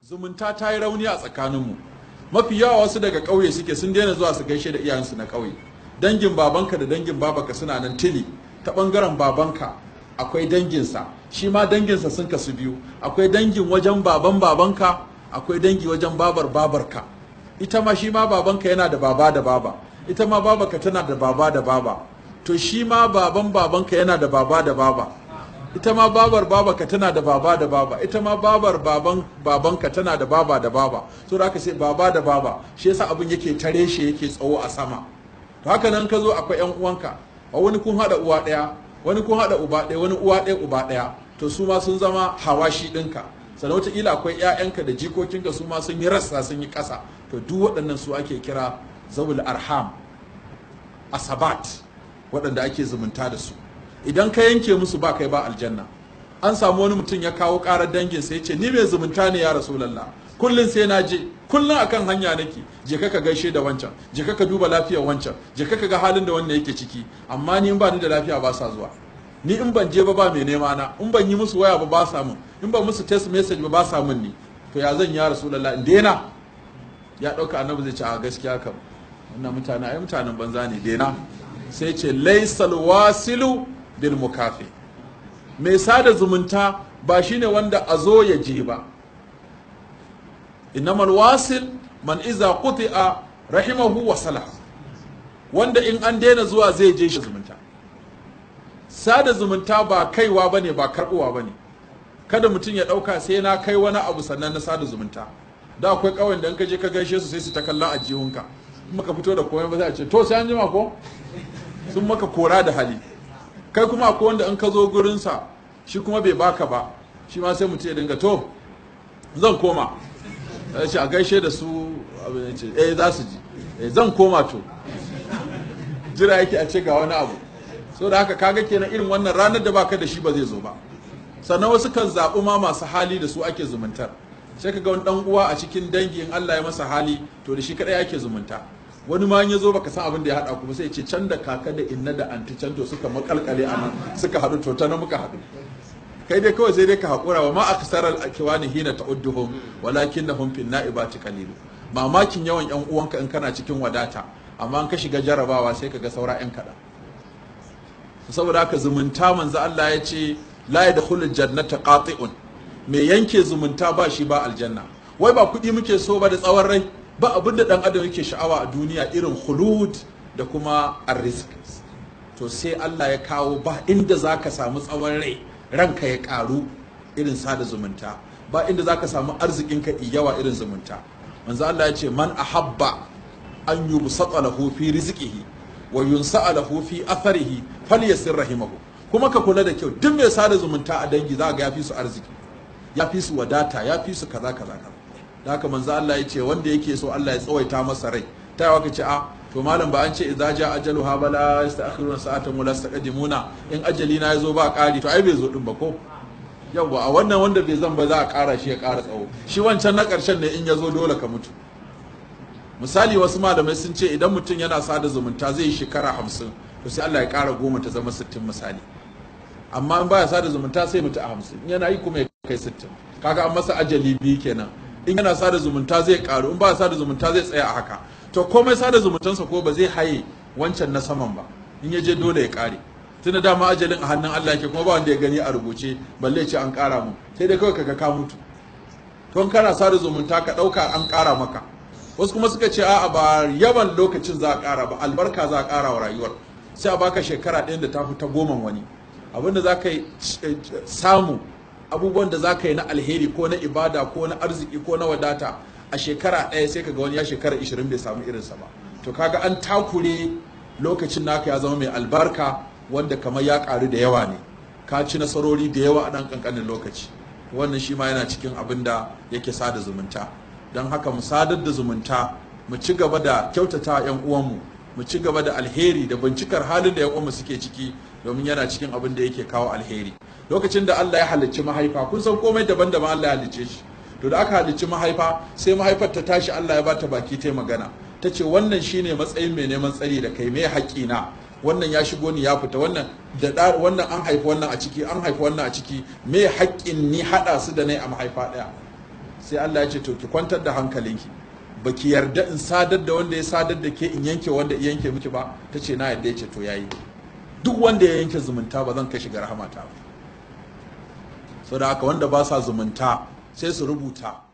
zumunta ta yi rauni a tsakaninmu. Mafi yawa wasu daga ƙauye suke sun daina zuwa su gaishe da iyayensu na ƙauye. Dangin babanka da dangin babanka suna nan tili. Ta ɓangaren babanka akwai danginsa, shi ma danginsa sun kasu biyu. Akwai dangin wajen baban babanka, akwai dangi wajen babar babarka. Ita ma shi ma babanka yana da baba da baba. Ita ma babarka tana da baba da baba. To shi ma baban babanka yana da baba da baba. Ita ma babar babarka tana da baba da baba. Ita ma babar babanka tana da baba da baba. So da aka sai baba da baba. Shi yasa abin yake tare shi yake tsawo a sama. To haka nan ka zo akwai ƴan uwanka. Wani kun haɗa uwa ɗaya, wani kun haɗa uba ɗaya, wani uwa ɗaya uba ɗaya. To su ma sun zama hawashi ɗinka. Sannan wataƙila akwai ƴaƴanka da jikokinka su ma sun yi rassa sun yi ƙasa. To duk waɗannan su ake kira zawul arham, asabat, waɗanda ake zumunta da su. Idan ka yanke musu ba kai ba aljanna. An samu wani mutum ya kawo ƙarar dangin sai ya ce ni mai zumunta ne ya rasulullah, kullun sai na je, kullun akan hanya nake, je ka gaishe da wancan, je ka duba lafiyar wancan, je ka ga halin da wannan yake ciki, amma ni in ba ni da lafiya ba sa zuwa, ni in ban je ba mai nema na, in ban yi musu waya ba sa mun, in ban musu text message ba sa mun ni. To ya zan ya rasulullah in daina? Ya ɗauka annabi zai ce a gaskiya kam wannan mutane ai mutanen banza ne, daina. Sai ce laysal wasilu bil mukafi, mai sada zumunta ba shine wanda a zo ya je ba. Innamal wasil man iza quti'a rahimahu wa salaha, wanda in an daina zuwa zai je shi zumunta. Sada zumunta ba kaiwa bane ba karbuwa bane. Kada mutum ya dauka sai na kai wani abu sannan na sada zumunta. Da akwai kawai da in ka je ka gaishe su sai su ta kallon ajihunka, in maka fito da komai ba za a ce to sai an jima ko sun maka kora da hali. Kai kuma akwai wanda in ka zo gurinsa shi kuma bai baka ba, shi ma sai mutum ya dinga to zan koma, ya ce a gaishe da su, abin ya ce za su ji, zan koma to jira yake a ce ga wani abu. So da haka kaga kenan irin wannan ranar da baka da shi ba zai zo ba. Sannan wasu kan zaɓi ma masu hali da su ake zumuntar. Sai ka ga wani ɗan uwa a cikin dangi in Allah ya masa hali to da shi kaɗai ake zumunta. Wani ma ya zo baka san abin da ya haɗa kuma sai ce can da kaka da inna da anti can to suka makalkale a nan suka haɗu to ta nan muka haɗu. Kai dai kawai sai dai ka haƙura wa ma aksaral akiwani hina ta'udduhum walakinnahum fin na'ibati qalilu. Mamakin yawan ƴan uwanka in kana cikin wadata, amma in ka shiga jarabawa sai ka ga saura ƴan kaɗan. Saboda haka zumunta manzo Allah ya ce la yadkhulul jannata qati'un, mai yanke zumunta ba shi ba aljanna. Wai ba kuɗi muke so ba da tsawon rai, ba abinda dan adam yake sha'awa a duniya irin khulud da kuma arrizq. To sai Allah ya kawo ba inda zaka samu tsawon rai, ranka ya karu irin sada zumunta, ba inda zaka samu arzikinka yawa irin zumunta. Manzo Allah ya ce man ahabba an yubsata lahu fi rizqihi wa yunsa'a lahu fi atharihi falyasir rahimahu. Kuma ka kula da kyau, duk mai sada zumunta a dangi za ga yafi su arziki, yafi su wadata, yafi su kaza kaza kaza. Da haka manzo Allah ya ce wanda yake so Allah ya tsawaita masa rai. Ta yawa ka ce a to malam ba an ce idza ja ajaluha bala yasta'khiruna sa'atan wala yastaqdimuna, in ajali na yazo ba ƙari to ai bai zo din ba ko. Yawwa a wannan wanda bai zan ba za a ƙara shi ya ƙara tsawo. Shi wancan na ƙarshen ne in yazo dole ka mutu. Misali wasu malamai sun ce idan mutum yana sada zumunta zai yi shekara 50 to sai Allah ya ƙara 10 ta zama 60 misali. Amma in baya sada zumunta sai mutu a 50, in yana yi kuma ya kai 60. Kaga an masa ajali biyu kenan. In yana sada zumunta zai karu, in ba sada zumunta zai tsaya a haka. To komai sada zumuntansa ko ba zai haye wancan na saman ba, in ya je dole ya kare. Tunda dama ajalin a hannun Allah yake kuma ba wanda ya gani a rubuce balle ce an kara mu, sai dai kawai kaga ka mutu. To in kana sada zumunta ka dauka an kara maka. Wasu kuma suka ce a'a ba yawan lokacin za a kara ba, albarka za a kara wa rayuwar. Sai a baka shekara ɗayan da ta fi ta goman wani. Abinda za ka samu, abubuwan da za ka yi na alheri ko na ibada ko na arziki ko na wadata a shekara ɗaya sai kaga wani ya shekara 20 bai samu irinsa ba. To kaga an takure lokacin naka ya zama mai albarka wanda kamar ya ƙaru da yawa ne, ka ci nasarori da yawa a ɗan ƙanƙanin lokaci. Wannan shi ma yana cikin abin da yake sada zumunta. Don haka mu sadar da zumunta, mu ci gaba da kyautata 'yan uwanmu, mu ci gaba da alheri da bincikar halin da 'yan uwanmu suke ciki, domin yana cikin abin da yake kawo alheri. Lokacin da Allah ya halicci mahaifa, kun san komai daban-daban Allah ya halicce shi. To da aka halicci mahaifa, sai mahaifar ta tashi Allah ya bata baki ta magana. Ta ce wannan shine matsayin mai neman tsari da kai, mai haƙina. Wannan ya shigo ni ya fita, wannan da wannan an haifi wannan a ciki, an haifi wannan a ciki, mai haƙƙin ni haɗa su da nai a mahaifa ɗaya. sai Allah ya ce to ki kwantar da hankalinki, baki yarda in sadar da wanda ya sadar da ke in yanke wanda ya yanke miki ba. Ta ce na yarda. Ya ce to yayi, duk wanda ya yanke zumunta ba zan kai shi ga rahamata ba. Saboda haka wanda ba sa zumunta sai su rubuta